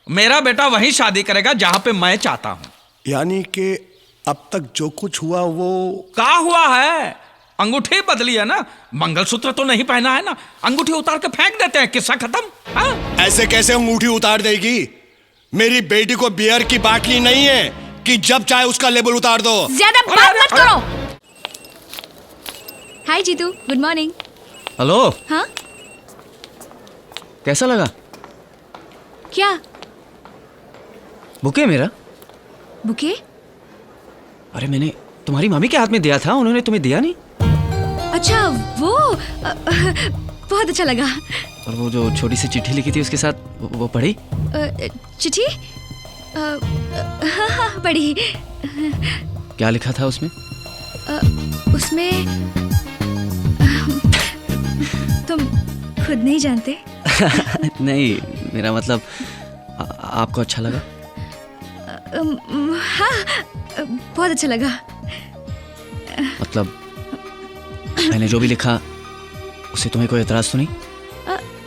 मेरा बेटा वहीं शादी करेगा जहां पे मैं चाहता हूं। यानी कि अब तक जो कुछ हुआ वो क्या हुआ है? अंगूठी बदली है ना, मंगलसूत्र तो नहीं पहना है ना, अंगूठी उतार के फेंक देते हैं, किस्सा खत्म। हाँ? ऐसे कैसे अंगूठी उतार देगी? मेरी बेटी को बियर की बाटली नहीं है कि जब चाहे उसका लेबल उतार दो। ज्यादा बात मत करो। हाय जीतू, गुड मॉर्निंग। हेलो। हाँ कैसा लगा? क्या बुके मेरा? बुके? अरे मैंने तुम्हारी मम्मी के हाथ में दिया था, उन्होंने तुम्हें दिया नहीं? अच्छा वो बहुत अच्छा लगा। और वो जो छोटी सी चिट्ठी लिखी थी उसके साथ, वो पढ़ी? चिट्ठी? हाँ पढ़ी। क्या लिखा था उसमें? उसमें तुम खुद नहीं जानते। नहीं, मेरा मतलब आपको अच्छा लगा? हाँ बहुत अच्छा लगा। मतलब मैंने जो भी लिखा उससे तुम्हें कोई एतराज तो नहीं?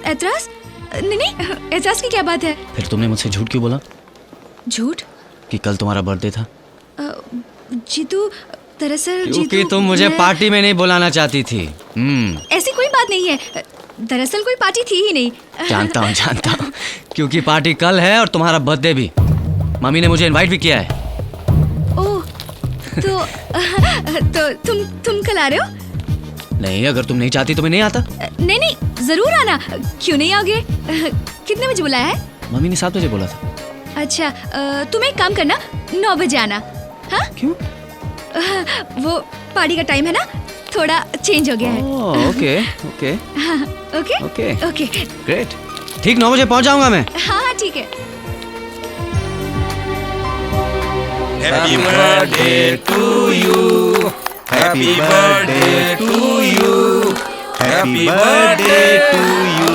एतराज? नहीं नहीं, एतराज की क्या बात है? फिर तुमने मुझसे झूठ क्यों बोला? झूठ? कि कल तुम्हारा बर्थडे था। जीतू दरअसल क्योंकि तुम मुझे पार्टी में नहीं बुलाना चाहती थी। ऐसी कोई बात नहीं है, दरअसल कोई पार्टी थी ही नहीं। जानता हूँ क्योंकि पार्टी कल है और तुम्हारा बर्थडे भी। मम्मी ने मुझे इनवाइट भी किया है। ओह तो तुम कल आ रहे हो? नहीं, अगर तुम नहीं चाहती तो मैं नहीं आता। नहीं नहीं जरूर आना। क्यों नहीं आओगे? कितने बजे बुलाया है? मम्मी ने 7 बजे बोला था। अच्छा तुम एक काम करना, 9 बजे आना। हाँ क्यों? वो पार्टी का टाइम है ना, थोड़ा चेंज हो गया है। Okay okay okay okay okay great. ठीक 9 बजे पहुंच जाऊंगा मैं। हाँ ठीक है। Happy birthday to you. Happy birthday to you. Happy birthday to you.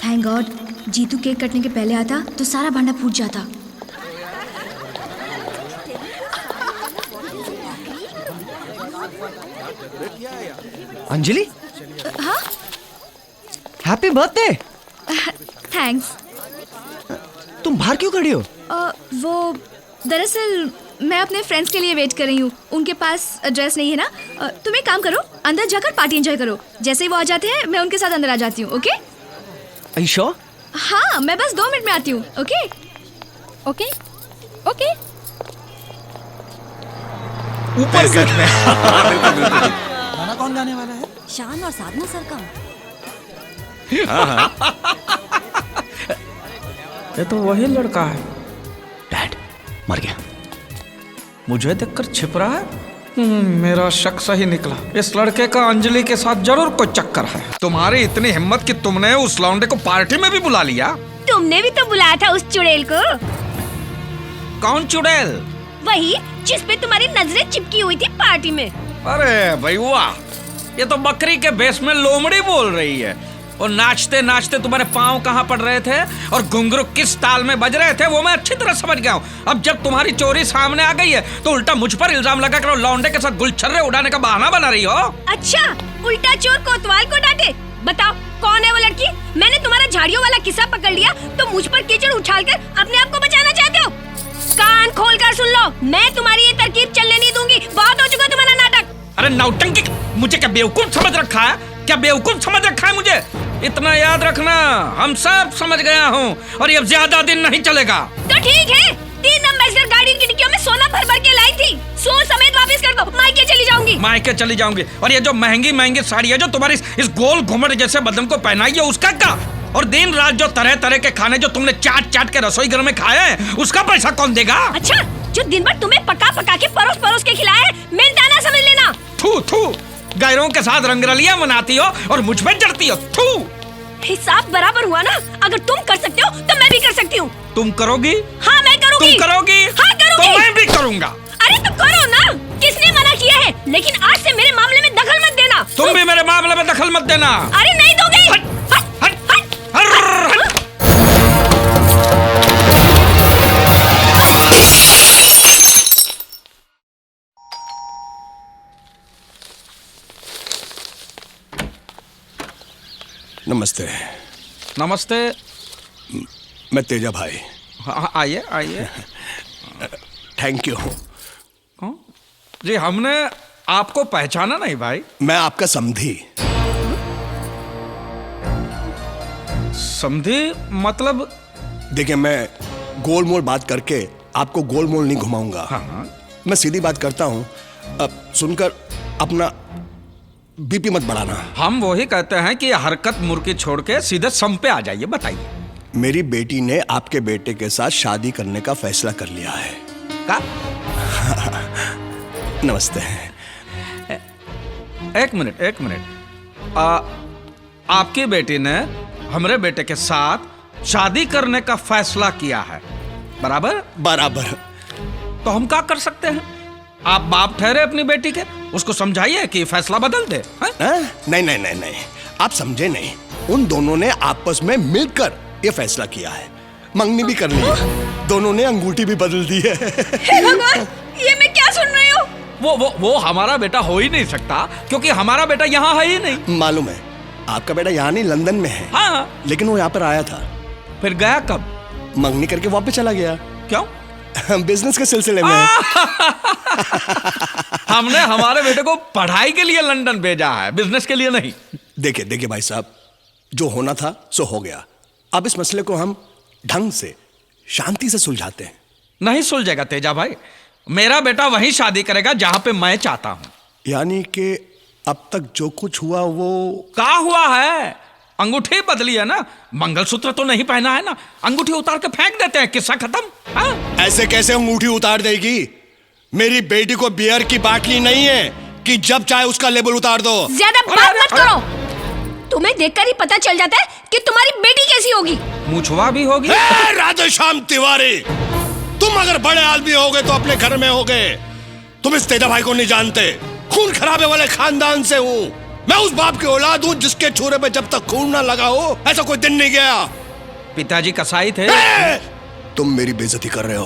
Thank God, Jeetu cake कटने के पहले आता तो सारा भांडा फूट जाता। अंजलि, हाँ हैप्पी बर्थडे। थैंक्स। तुम बाहर क्यों खड़ी हो? वो दरअसल मैं अपने फ्रेंड्स के लिए वेट कर रही हूँ, उनके पास ड्रेस नहीं है ना। तुम एक काम करो, अंदर जाकर पार्टी एंजॉय करो। जैसे ही वो आ जाते हैं मैं उनके साथ अंदर आ जाती हूँ। ओके? Are you sure? हाँ मैं बस 2 मिनट में आती हूँ। Okay okay okay. ऊपर सच में गाना कौन गाने वाला है? शान और साधना सरगम। ये तो वही लड़का है। डैड मर गया। मुझे देखकर छिप रहा है। मेरा शक सही निकला। इस लड़के का अंजलि के साथ जरूर कोई चक्कर है। तुम्हारी इतनी हिम्मत कि तुमने उस लौंडे को पार्टी में भी बुला लिया। तुमने भी तो बुलाया था उस चुड़ैल को। कौन चुड़ैल? वही जिस पे तुम्हारी नजरें चिपकी हुई थी पार्टी में। अरे भाई वाह, ये तो बकरी के भेष में लोमड़ी बोल रही है। और नाचते नाचते तुम्हारे पाँव कहाँ पड़ रहे थे और घुंघरू किस ताल में बज रहे थे वो मैं अच्छी तरह समझ गया हूँ। अब जब तुम्हारी चोरी सामने आ गई है तो उल्टा मुझ पर इल्जाम लगा कर लौंडे के साथ गुलछर्रे उड़ाने का बहाना बना रही हो। अच्छा, उल्टा चोर कोतवाल को डांटे। बताओ कौन है वो लड़की? मैंने तुम्हारा झाड़ियों वाला किस्सा पकड़ लिया तो मुझ पर कीचड़ उछालकर अपने आप को बचाना चाहते हो? कान खोलकर सुन लो, मैं तुम्हारी ये तरकीब चलने नहीं दूंगी। बहुत हो चुका तुम्हारा नाटक। अरे नौटंकी, मुझे क्या बेवकूफ समझ रखा है? क्या बेवकूफ समझ रखा है मुझे? इतना याद रखना, हम सब समझ गया हूँ और ये ज्यादा दिन नहीं चलेगा। तो ठीक है, 3 एम्बेसडर गाड़ी की डिक्कियों में सोना भर भर के लाई थी। सोच समेत वापस कर दो, मायके चली जाऊंगी। मायके चली जाऊंगी? और ये जो महंगी महंगी साड़ी है जो तुम्हारी इस गोल घुमट जैसे बदन को पहनाई है उसका क्या? और दिन रात जो तरह तरह के खाने जो तुमने चाट चाट के रसोई घर में खाए हैं उसका पैसा कौन देगा? अच्छा, जो दिन भर तुम्हें पका पका के परोस परोस के खिलाए मिलता ना समझ लेना। थू थू, गैरों के साथ रंगरलियां मनाती हो और मुझ पे जड़ती हो। थू। हिसाब बराबर हुआ ना? अगर तुम कर सकते हो तो मैं भी कर सकती हूँ। तुम करोगी? हाँ मैं करूँगी। तुम करोगी? हाँ करूँगी। तो मैं भी करूँगा। अरे तो करो ना, किसने मना किया है? लेकिन आज से मेरे मामले में दखल मत देना। तुम भी मेरे मामले में दखल मत देना। अरे नहीं दोगे। नमस्ते। नमस्ते। मैं तेजा भाई। हाँ, आइए आइए। Thank you. जी हमने आपको पहचाना नहीं भाई। मैं आपका समधी। समझी मतलब? देखिए, मैं गोल मोल बात करके आपको गोल मोल नहीं घुमाऊंगा। हाँ। मैं सीधी बात करता हूं। अब सुनकर अपना बीपी मत बढ़ाना। हम वही कहते हैं कि हरकत मुर्की छोड़ के सीधे सम पे आ जाइए। बताइए। मेरी बेटी ने आपके बेटे के साथ शादी करने का फैसला कर लिया है। का? नमस्ते। एक मिनट। आपकी बेटी ने हमारे बेटे के साथ शादी करने का फैसला किया है, बराबर? बराबर। तो हम क्या कर सकते हैं? आप बाप ठहरे अपनी बेटी के, उसको समझाइए कि फैसला बदल दे। नहीं, आप समझे नहीं। उन दोनों ने आपस में मिलकर ये फैसला किया है। मंगनी भी कर ली है, दोनों ने अंगूठी भी बदल दी है। हे भगवान, ये मैं क्या सुन रही हूँ? वो हमारा बेटा हो ही नहीं सकता, क्योंकि हमारा बेटा यहाँ है ही नहीं। मालूम है, आपका बेटा यहाँ नहीं लंदन में है। हाँ। लेकिन वो यहाँ पर आया था। फिर गया कब? मंगनी करके वापस चला गया। क्यों? बिजनेस के सिलसिले में। हमने हमारे बेटे को पढ़ाई के लिए लंदन भेजा है, बिजनेस के लिए नहीं। देखिए भाई साहब, जो होना था सो हो गया। अब इस मसले को हम ढंग से, शांति से सुलझाते हैं। नहीं सुलझेगा तेजा भाई। मेरा बेटा वहीं शादी करेगा जहां पे मैं चाहता हूं। यानी कि अब तक जो कुछ हुआ वो क्या हुआ है? अंगूठी बदली है ना, मंगलसूत्र तो नहीं पहना है ना। अंगूठी उतार के फेंक देते हैं, किस्सा खत्म। हाँ? ऐसे कैसे अंगूठी उतार देगी? मेरी बेटी को बियर की बाटली नहीं है कि जब चाहे उसका लेबल उतार दो। ज्यादा बात मत करो। तुम्हें देखकर ही पता चल जाता है कि तुम्हारी बेटी कैसी होगी। मूछवा भी होगी। राधेश्याम तिवारी, तुम अगर बड़े आदमी होगे तो अपने घर में होगे। तुम इस तेजा भाई को नहीं जानते। खून खराबे वाले खानदान से हूँ। मैं उस बाप की औलाद हूँ जिसके छुरे पे जब तक खून ना लगा हो ऐसा कोई दिन नहीं गया। पिताजी कसाई थे। तुम मेरी बेइज्जती कर रहे हो।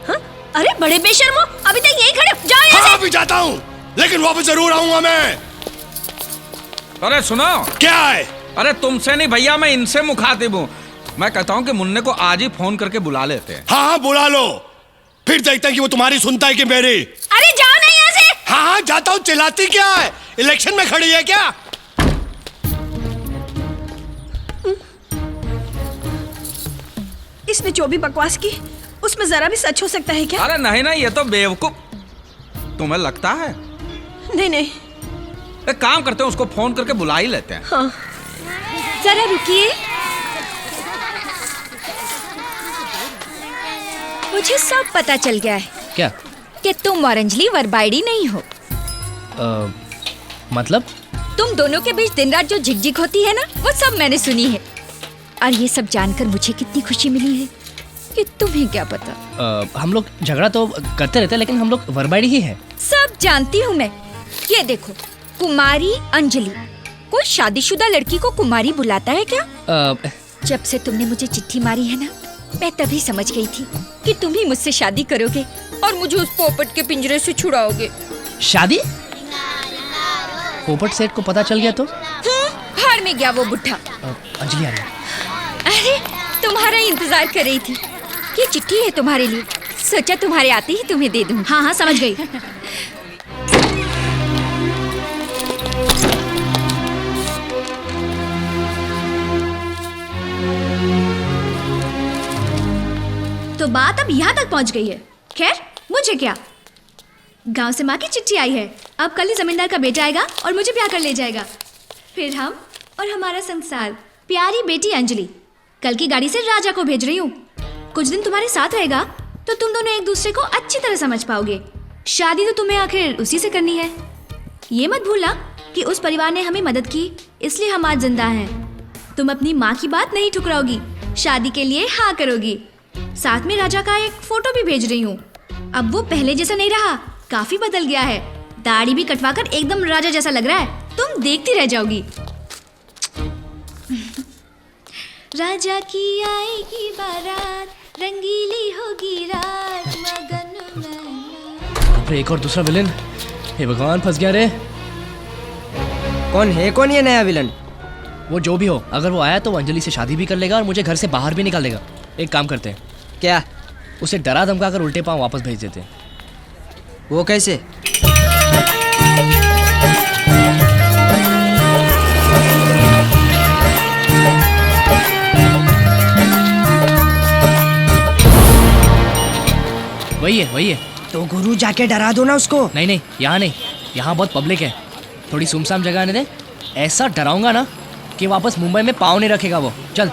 हाँ? अरे बड़े बेशर्मो, अभी तक यही खड़े जाओ यहाँ से। हाँ, अभी जाता हूँ, लेकिन वापस जरूर आऊंगा मैं। अरे सुनो। क्या है? अरे तुमसे नहीं भैया, मैं इनसे मुखातिब हूँ। मैं कहता हूँ कि मुन्ने को आज ही फोन करके बुला लेते हैं। हाँ, बुला लो, फिर देखते हैं कि वो तुम्हारी सुनता है कि मेरी। अरे जाओ ना यहाँ से। हाँ, जाता हूँ। चिल्लाती क्या है? इलेक्शन में खड़ी है क्या? इसने जो भी बकवास की उसमें जरा भी सच हो सकता है क्या? अरे नहीं, ये तो बेवकूफ। तुम्हें लगता है? नहीं। एक काम करते हैं, उसको फोन करके बुला ही लेते हैं। हाँ। जरा रुकिए। मुझे सब पता चल गया है। क्या? कि तुम और अंजलि वरबाइडी नहीं हो। मतलब? तुम दोनों के बीच दिन रात जो झिकझिक होती है ना, वो सब मैंने सुनी है। और ये सब जानकर मुझे कितनी खुशी मिली है कि तुम्हें क्या पता। हम लोग झगड़ा तो करते रहते हैं, लेकिन हम लोग वरबाइडी ही हैं। सब जानती हूँ मैं। ये देखो, कुमारी अंजलि। कोई शादीशुदा लड़की को कुमारी बुलाता है क्या? जब से तुमने मुझे चिट्ठी मारी है ना, मैं तभी समझ गई थी कि तुम ही मुझसे शादी करोगे और मुझे उस पोपट के पिंजरे से छुड़ाओगे। शादी? पोपट सेठ को पता चल गया तो? हार में गया वो बुढ़ा। अंजलि आ रही। अरे तुम्हारा इंतजार कर रही थी। ये चिट्ठी है तुम्हारे लिए, सोचा तुम्हारे आते ही तुम्हें दे दूं। हाँ समझ गई। तो बात अब यहाँ तक पहुँच गई है। खैर मुझे क्या, गांव से माँ की चिट्ठी आई है। अब कल ही जमींदार का बेटा आएगा और मुझे ब्याह कर ले जाएगा। फिर हम और हमारा संसार। प्यारी बेटी अंजलि, कल की गाड़ी से राजा को भेज रही हूँ। कुछ दिन तुम्हारे साथ रहेगा तो तुम दोनों एक दूसरे को अच्छी तरह समझ पाओगे। शादी तो तुम्हें आखिर उसी से करनी है। ये मत भूलना कि उस परिवार ने हमें मदद की, इसलिए हम आज जिंदा हैं। तुम अपनी माँ की बात नहीं ठुकराओगी, शादी के लिए हाँ करोगी। साथ में राजा का एक फोटो भी भेज रही हूँ। अब वो पहले जैसा नहीं रहा, काफी बदल गया है। दाढ़ी भी कटवाकर एकदम राजा जैसा लग रहा है। तुम देखती रह जाओगी। राजा की आएगी बारात, रंगीली होगी रात, मगन में। अरे एक और दूसरा विलेन। हे भगवान, फंस गया रे। कौन है ये नया विलन? वो जो भी हो, अगर वो आया तो वो अंजलि से शादी भी कर लेगा और मुझे घर से बाहर भी निकाल देगा। एक काम करते हैं, क्या? उसे डरा धमका कर उल्टे पाँव वापस भेज देते हैं। वो कैसे? वही है। तो गुरु जाके डरा दो ना उसको। नहीं, यहाँ नहीं, यहाँ बहुत पब्लिक है, थोड़ी सुमसाम जगह आने दे। ऐसा डराऊंगा ना कि वापस मुंबई में पाँव नहीं रखेगा वो। चल।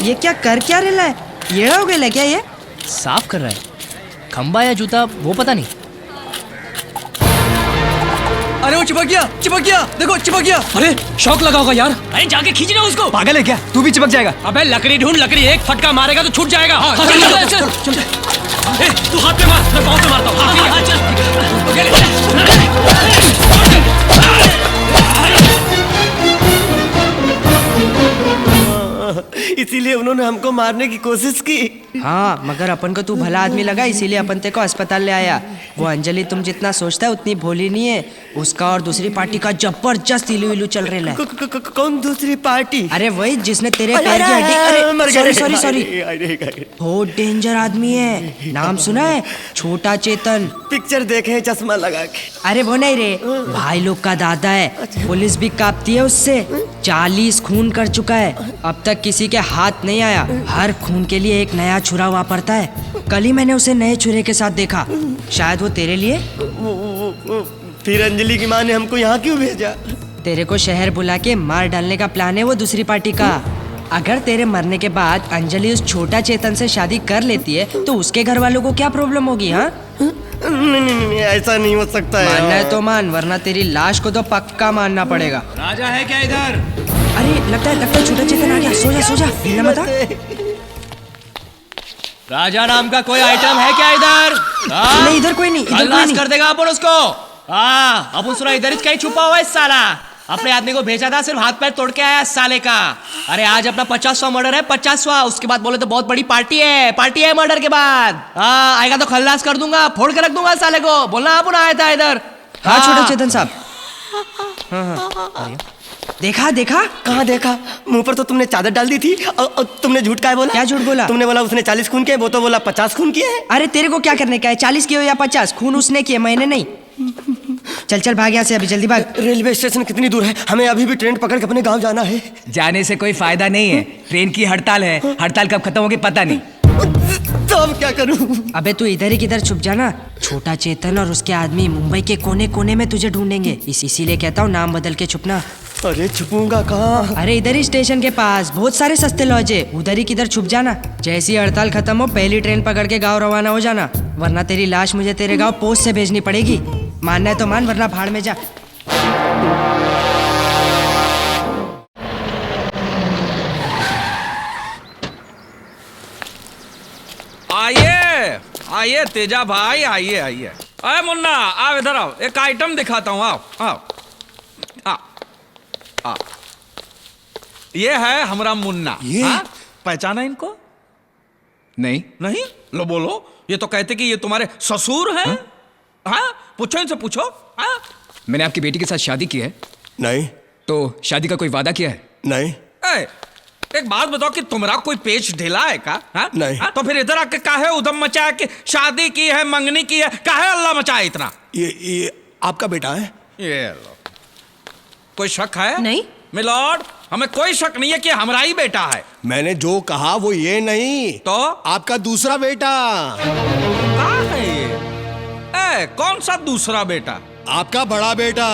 ये क्या कर क्या रहा है? येड़ा हो गया क्या ये? साफ कर रहा है, खंबा या जूता वो पता नहीं। अरे वो चिपक गया, देखो चिपक गया। अरे शौक लगा होगा यार। अरे जाके खींचना उसको। पागल है क्या? तू भी चिपक जाएगा। अबे लकड़ी ढूंढ, लकड़ी एक फटका मारेगा तो छूट जाएगा। चल। तू हाथ पे मार, मैं पाँव पे मारता हूँ। इसीलिए उन्होंने हमको मारने की कोशिश की। हाँ, मगर अपन को तू भला आदमी लगा, इसीलिए अपन तेरे को अस्पताल ले आया। वो अंजलि तुम जितना सोचता है उतनी भोली नहीं है। उसका और दूसरी पार्टी का जबरदस्त इलू चल रहा है। कौन दूसरी पार्टी? अरे वही जिसने तेरे पैर की हड्डी। अरे सॉरी। अरे बहुत डेंजर आदमी है। नाम सुना है? छोटा चेतन। पिक्चर देखे हैं चश्मा लगा के। अरे वो नहीं रे, भाई लोग का दादा है। पुलिस भी कांपती है उससे। 40 खून कर चुका है, अब तक किसी के हाथ नहीं आया। हर खून के लिए एक नया छुरा वापरता है। कल ही मैंने उसे नए छुरे के साथ देखा। शायद वो तेरे लिए। फिर अंजलि की माँ ने हमको यहाँ क्यों भेजा? तेरे को शहर बुला के मार डालने का प्लान है वो दूसरी पार्टी का। अगर तेरे मरने के बाद अंजलि उस छोटा चेतन से शादी कर लेती है तो उसके घर वालों को क्या प्रॉब्लम होगी? हाँ, नहीं, ऐसा नहीं हो सकता है। मानना है तो मान, वरना तेरी लाश को तो पक्का मानना पड़ेगा। राजा है क्या इधर? अरे लगता है छोटा चेतन आ गया। सो जा हिलना मत। राजा नाम का कोई आइटम है क्या इधर? नहीं, इधर कोई नहीं। खल्लास कर देगा अपन उसको। हाँ, अपन सुना इधर कहीं छुपा हुआ है साला। अपने आदमी को भेजा था, सिर्फ हाथ पैर तोड़ के आया साले का। अरे आज अपना 50वां मर्डर है, 50वां। उसके बाद बोले तो बहुत बड़ी पार्टी है मर्डर के बाद। हाँ, आएगा तो खल्लास कर दूंगा, फोड़ के रख दूंगा साले को। बोलना अपन आया था इधर। हाँ छोटा चेतन साहब। हाँ। देखा? कहाँ देखा? मुंह पर तो तुमने चादर डाल दी थी। और तुमने झूठ का बोला? क्या झूठ बोला? तुमने बोला उसने 40 खून किए, वो तो बोला 50 खून किए हैं। अरे तेरे को क्या करने का है? 40 किए या 50? खून उसने किए, मैंने नहीं। चल भाग यहाँ से, अभी जल्दी भाग। रेलवे स्टेशन कितनी दूर है? हमें अभी भी ट्रेन पकड़ के अपने गांव जाना है। जाने से कोई फायदा नहीं है, ट्रेन की हड़ताल है। हड़ताल कब खत्म होगी पता नहीं। तो अब क्या करूं? अबे तू इधर ही किधर छुप जाना। छोटा चेतन और उसके आदमी मुंबई के कोने कोने में तुझे ढूंढेंगे। इसीलिए कहता हूँ नाम बदल के छुपना। अरे छुपूंगा कहाँ? अरे इधर ही स्टेशन के पास बहुत सारे सस्ते लॉज है, उधर ही किधर छुप जाना। जैसी हड़ताल खत्म हो पहली ट्रेन पकड़ के गाँव रवाना हो जाना, वरना तेरी लाश मुझे तेरे गाँव पोस्ट से भेजनी पड़ेगी। मानना है तो मान, वरना भाड़ में जा। आइए तेजा भाई, आइए। अरे मुन्ना आओ, इधर आओ, एक आइटम दिखाता हूँ। आओ। ये है हमारा मुन्ना। ये? हाँ? पहचाना इनको? नहीं? लो बोलो। ये तो कहते कि ये तुम्हारे ससुर हैं। हाँ? पूछो इनसे, पूछो। हाँ? मैंने आपकी बेटी के साथ शादी की है, नहीं। तो शादी का कोई वादा किया है? नहीं। एक बात बताओ कि तुम्हारा कोई पेच ढीला है का? हाँ? नहीं। हाँ? तो फिर इधर आके काहे उधम मचाया कि शादी की है, मंगनी की है? काहे अल्लाह मचाया इतना? ये आपका बेटा है? ये लो। कोई शक है? नहीं मिलॉर्ड, हमें कोई शक नहीं है कि हमारा ही बेटा है। मैंने जो कहा वो ये नहीं, तो आपका दूसरा बेटा। कहाँ है ये? कौन सा दूसरा बेटा? आपका बड़ा बेटा।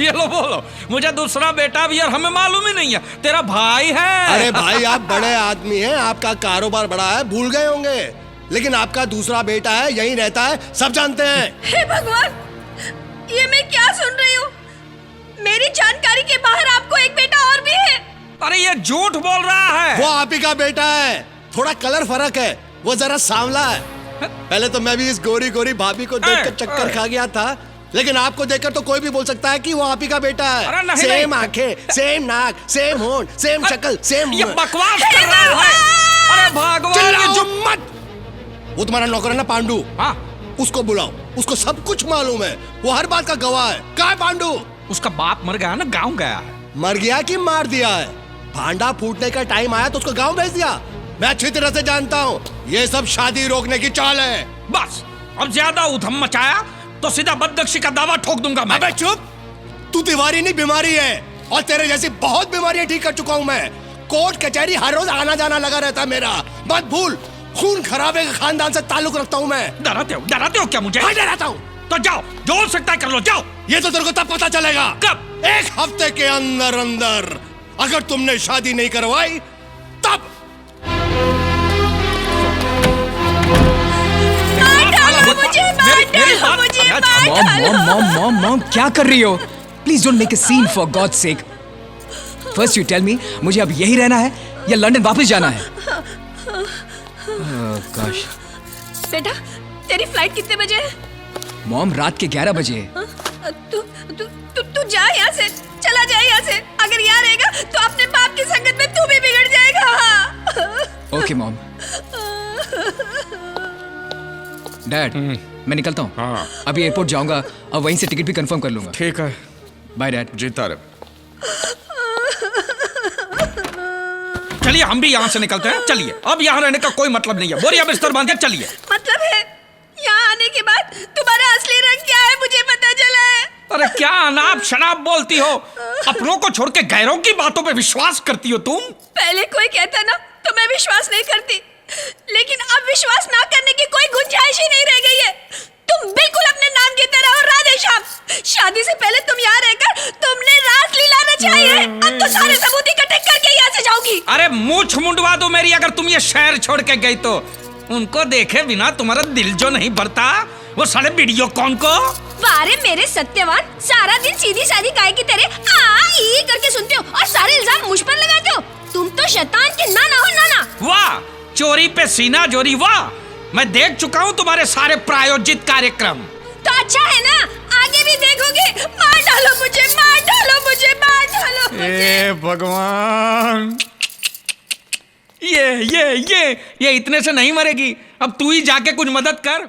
ये लो बोलो, मुझे दूसरा बेटा भी यार हमें मालूम ही नहीं है। तेरा भाई है। अरे भाई आप बड़े आदमी हैं, आपका कारोबार बड़ा है, भूल गए होंगे। लेकिन आपका दूसरा बेटा है, यहीं रहता है, सब जानते हैं। हे भगवान, ये मैं क्या सुन रही हूँ? मेरी जानकारी के बाहर आपको एक बेटा और भी है। अरे ये झूठ बोल रहा है। वो आप ही का बेटा है, थोड़ा कलर फर्क है, वो जरा सांवला है। पहले तो मैं भी इस गोरी गोरी भाभी को देखकर चक्कर खा गया था, लेकिन आपको देखकर तो कोई भी बोल सकता है कि वो आप ही का बेटा अरे है। नहीं, सेम नहीं। आंखें, सेम नाक, सेम होंठ, सेम शक्ल, सेम ये बकवास कर रहा है। अरे भगवान, ये चिल्लाओ जो मत। वो तुम्हारा नौकर है ना पांडु, हाँ, उसको बुलाओ, उसको सब कुछ मालूम है, वो हर बात का गवाह है। कहाँ है पांडु? उसका बाप मर गया ना, गांव गया है। मर गया कि मार दिया है? भांडा फूटने का टाइम आया तो उसको गांव भेज दिया। मैं अच्छी तरह से जानता हूँ, ये सब शादी रोकने की चाल है। बस अब ज्यादा उधम मचाया तो सीधा बदनक्षी का दावा ठोक दूंगा मैं। अबे चुप, तू तिवारी नहीं बीमारी है, और तेरे जैसी बहुत बीमारियां ठीक कर चुका हूं मैं। कोर्ट कचहरी हर रोज आना जाना लगा रहता है मेरा। मत भूल, खून खराबे के खानदान से ताल्लुक रखता हूं मैं। डराते हो क्या मुझे? हाँ, डराता हूं। तो जाओ, जो हो सकता है कर लो, जाओ। ये तो तेरे को तब पता चलेगा। कब? 1 हफ्ते के अंदर अंदर। अगर तुमने शादी नहीं करवाई तब। मॉम क्या कर रही हो? Please don't make a scene for God sake. First you tell me, मुझे अब यही रहना है या लंदन वापस जाना है? गॉश। बेटा, तेरी फ्लाइट कितने बजे है? मॉम, रात के 11 बजे है। तू तू तू तू जा यहाँ से, चला जा यहाँ से। अगर यहाँ रहेगा तो अपने बाप की संगत में तू भी बिगड़ जाएगा। Okay mom. डैड, मैं निकलता हूँ। हाँ। अभी एयरपोर्ट जाऊंगा और वहीं से टिकट भी कंफर्म कर लूंगा। ठीक है, बाय डैड। जीता रहे। चलिए हम भी यहाँ से निकलते हैं। चलिए, अब यहाँ रहने का कोई मतलब नहीं है। बोरिया बिस्तर बांध के चलिए। मतलब है यहाँ आने के बाद तुम्हारा असली रंग क्या है मुझे पता चला है। अरे क्या अनाप शनाप बोलती हो? अपनों को छोड़ के गैरों की बातों पे विश्वास करती हो तुम? पहले कोई कहता ना तो मैं विश्वास नहीं करती, लेकिन अब विश्वास ना करने की कोई गुंजाइश ही नहीं रह गई है। तुम बिल्कुल अपने नाम की तरह हो राधे श्याम। शादी से पहले तुम यहाँ रहकर तुमने रासलीला रचाई है। अब तो सारे सबूत इकट्ठे करके यहाँ से जाओगी। अरे मूंछ मुंडवा दो मेरी, अगर तुम ये शहर छोड़ के गई तो। उनको देखे बिना तुम्हारा दिल जो नहीं भरता, वो साले वीडियो कौन को। वारे मेरे सत्यवान, सारा दिन सीधी सादी गाय की तरह आ ई करके सुनते हो और सारे इल्जाम मुझ पर लगाते हो। तुम तो शैतान के नाना हो नाना। वाह, चोरी पे सीना जोरी, वाह। मैं देख चुका हूँ तुम्हारे सारे प्रायोजित कार्यक्रम। तो अच्छा है ना, आगे भी देखोगे। मार डालो मुझे, मार डालो मुझे, मार डालो मुझे। भगवान, ये इतने से नहीं मरेगी। अब तू ही जाके कुछ मदद कर।